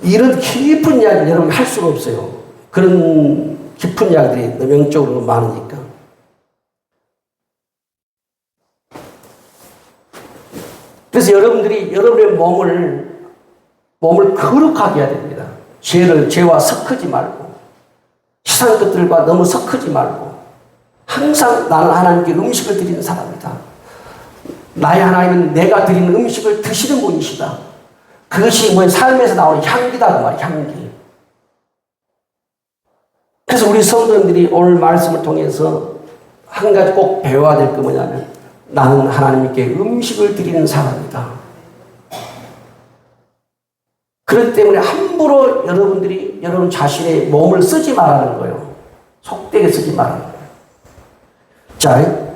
이런 깊은 이야기를 여러분 할 수가 없어요. 그런 깊은 이야기들이 너무 영적으로 많으니까. 그래서 여러분들이 여러분의 몸을 거룩하게 해야 됩니다. 죄와 섞지 말고, 세상 것들과 너무 섞지 말고, 항상 나는 하나님께 음식을 드리는 사람이다. 나의 하나님은 내가 드리는 음식을 드시는 분이시다. 그것이 삶에서 나오는 향기다 그 말이야, 향기. 그래서 우리 성도님들이 오늘 말씀을 통해서 한 가지 꼭 배워야 될 게 뭐냐면 나는 하나님께 음식을 드리는 사람이다. 그렇기 때문에 함부로 여러분들이 여러분 자신의 몸을 쓰지 말라는 거예요. 속되게 쓰지 말라는 거예요. 자,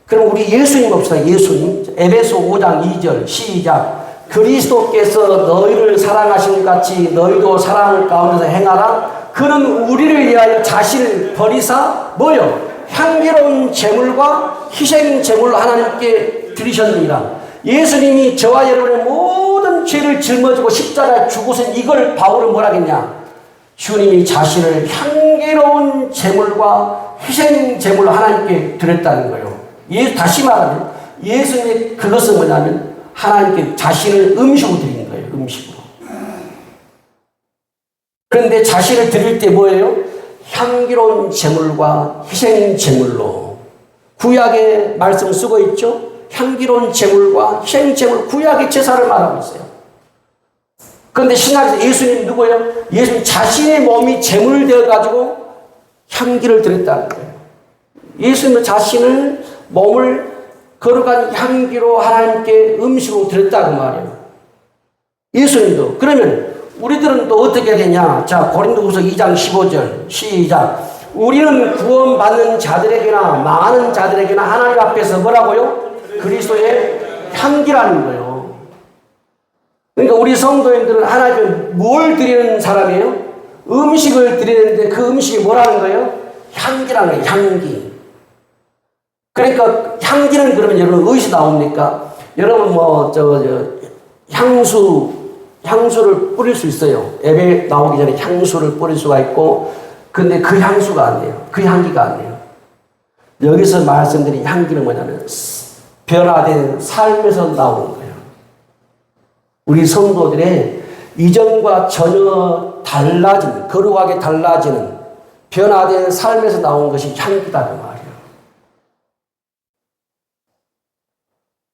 그럼 우리 예수님 봅시다. 예수님. 에베소 5장 2절 시작. 그리스도께서 너희를 사랑하신 것 같이 너희도 사랑 가운데서 행하라. 그는 우리를 위하여 자신을 버리사 뭐요? 향기로운 제물과 희생 제물로 하나님께 드리셨느니라. 예수님이 저와 여러분의 모든 죄를 짊어지고 십자가에 죽으신 이걸 바울은 뭐라 했냐? 주님이 자신을 향기로운 제물과 희생 제물로 하나님께 드렸다는 거예요. 다시 말하면 예수님의 그것은 뭐냐면 하나님께 자신을 음식으로 드리는 거예요. 음식으로. 그런데 자신을 드릴 때 뭐예요? 향기로운 제물과 희생 제물로. 구약의 말씀을 쓰고 있죠. 향기로운 제물과 희생 제물, 구약의 제사를 말하고 있어요. 그런데 신약에서 예수님 누구예요? 예수님 자신의 몸이 제물되어 가지고 향기를 드렸다는 거예요. 예수님은 자신을 몸을 거룩한 향기로 하나님께 음식으로 드렸다고 말이에요. 예수님도. 그러면 우리들은 또 어떻게 되냐? 자, 고린도후서 2장 15절 시작. 우리는 구원받는 자들에게나 망하는 자들에게나 하나님 앞에서 뭐라고요? 그리스도의 향기라는 거예요. 그러니까 우리 성도님들은 하나님께 뭘 드리는 사람이에요? 음식을 드리는데 그 음식이 뭐라는 거예요? 향기라는 거예요. 향기. 그러니까 향기는 그러면 여러분 어디서 나옵니까? 여러분 향수를 뿌릴 수 있어요. 예배 나오기 전에 향수를 뿌릴 수가 있고, 근데 그 향수가 안 돼요. 그 향기가 안 돼요. 여기서 말씀드린 향기는 뭐냐면 변화된 삶에서 나오는 거예요. 우리 성도들의 이전과 전혀 달라지는, 거룩하게 달라지는 변화된 삶에서 나온 것이 향기다 그 말이에요.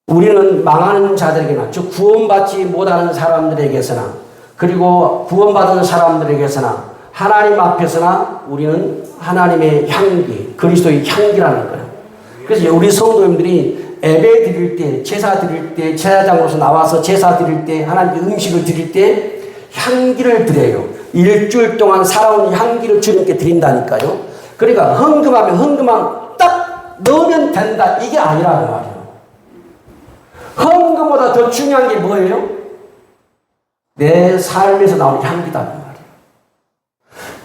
우리는 망하는 자들에게나, 즉 구원받지 못하는 사람들에게서나, 그리고 구원받은 사람들에게서나, 하나님 앞에서나 우리는 하나님의 향기, 그리스도의 향기라는 거예요. 그래서 우리 성도님들이 예배 드릴 때, 제사 드릴 때, 제사장으로서 나와서 제사 드릴 때, 하나님께 음식을 드릴 때 향기를 드려요. 일주일 동안 살아온 향기를 주님께 드린다니까요. 그러니까 헌금하면 헌금만 딱 넣으면 된다, 이게 아니라는 말이에요. 헌금보다 더 중요한 게 뭐예요? 내 삶에서 나오는 향기다는 말이에요.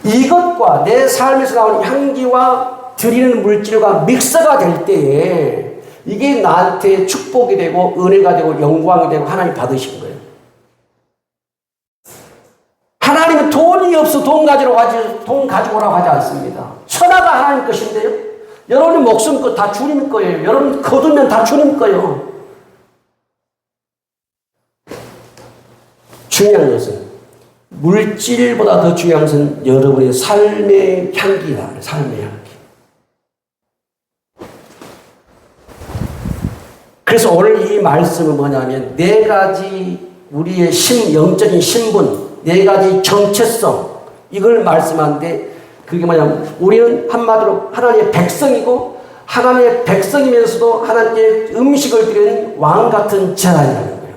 이것과 내 삶에서 나오는 향기와 드리는 물질과 믹서가 될 때에 이게 나한테 축복이 되고 은혜가 되고 영광이 되고 하나님 받으신 거예요. 하나님은 돈이 없어 돈 가지고 오라고 하지 않습니다. 천하가 하나님 것인데요. 여러분의 목숨 것 다 주님 거예요. 여러분 거두면 다 주님 거예요. 중요한 것은 물질보다 더 중요한 것은 여러분의 삶의 향기다. 삶의 향기. 그래서 오늘 이 말씀은 뭐냐면 네 가지 우리의 영적인 신분, 네 가지 정체성, 이걸 말씀하는데 그게 뭐냐면 우리는 한마디로 하나님의 백성이고 하나님의 백성이면서도 하나님께 음식을 드리는 왕 같은 제사장이라는 거예요.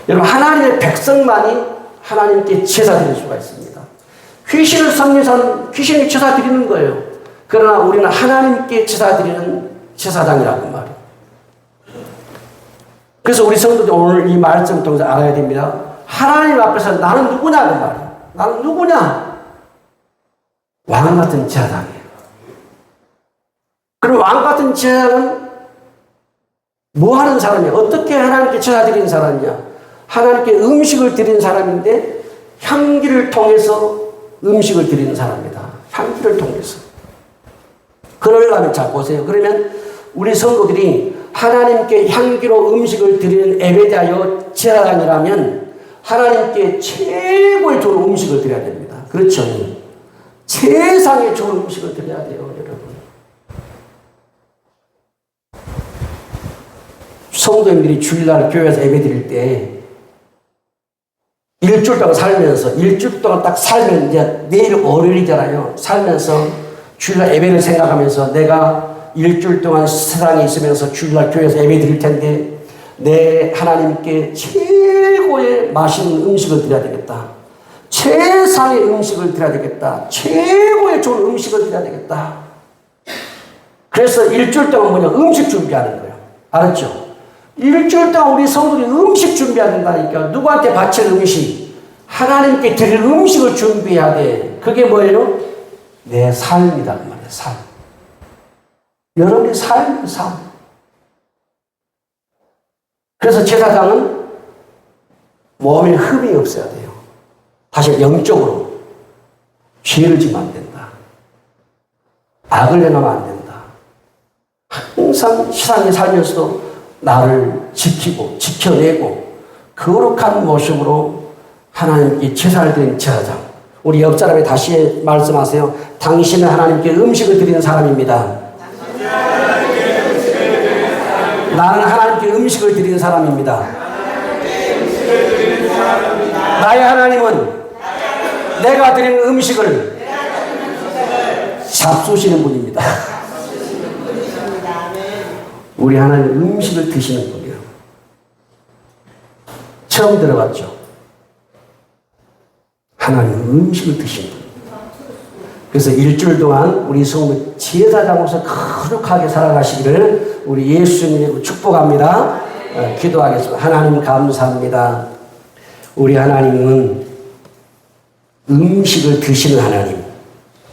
여러분 하나님의 백성만이 하나님께 제사 드릴 수가 있습니다. 귀신을 섬기는 귀신이 제사 드리는 거예요. 그러나 우리는 하나님께 제사 드리는 제사장이라고 말이에요. 그래서 우리 성도들 오늘 이 말씀을 통해서 알아야 됩니다. 하나님 앞에서 나는 누구냐는 말이에요. 나는 누구냐? 왕 같은 제사장이에요. 그럼 왕 같은 제사장은 뭐 하는 사람이야? 어떻게 하나님께 제사 드리는 사람이냐? 하나님께 음식을 드리는 사람인데 향기를 통해서 음식을 드리는 사람이다. 향기를 통해서. 그러려면 자 보세요. 그러면 우리 성도들이 하나님께 향기로 음식을 드리는 예배자여 제사장이라면 하나님께 최고의 좋은 음식을 드려야 됩니다. 그렇죠? 세상에 좋은 음식을 드려야 돼요, 여러분. 성도님들이 주일날 교회에서 예배 드릴 때 일주일 동안 살면서 일주일 동안 딱 살면 이제 내일 월요일이잖아요. 살면서 주일날 예배를 생각하면서 내가 일주일 동안 세상에 있으면서 주일날 교회에서 예배 드릴 텐데 내 하나님께 최고의 맛있는 음식을 드려야 되겠다. 최상의 음식을 드려야 되겠다. 최고의 좋은 음식을 드려야 되겠다. 그래서 일주일 동안 뭐냐? 음식 준비하는 거예요. 알았죠? 일주일 동안 우리 성도들이 음식 준비해야 된다니까. 누구한테 바칠 음식? 하나님께 드릴 음식을 준비해야 돼. 그게 뭐예요? 내 삶이다. 그 말이에요. 삶. 여러분의 삶. 그래서 제사장은 몸에 흠이 없어야 돼요. 다시 영적으로 죄를 지면 안 된다. 악을 행하면 안 된다. 항상 세상에 살면서도 나를 지키고 지켜내고 거룩한 모습으로 하나님께 제사를 드리는 제사장. 우리 옆 사람에 다시 말씀하세요. 당신은 하나님께 음식을 드리는 사람입니다. 나는 하나님께 음식을 드리는 사람입니다. 나의 하나님은 내가 드리는 음식을 잡수시는 분입니다. 우리 하나님 음식을 드시는 분이에요. 처음 들어봤죠? 하나님 음식을 드시는 분. 그래서 일주일 동안 우리 성도 제사장으로서 거룩하게 살아가시기를 우리 예수님으로 축복합니다. 기도하겠습니다. 하나님 감사합니다. 우리 하나님은 음식을 드시는 하나님,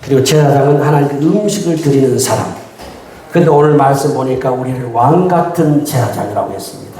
그리고 제사장은 하나님께 음식을 드리는 사람. 그런데 오늘 말씀 보니까 우리를 왕 같은 제사장이라고 했습니다.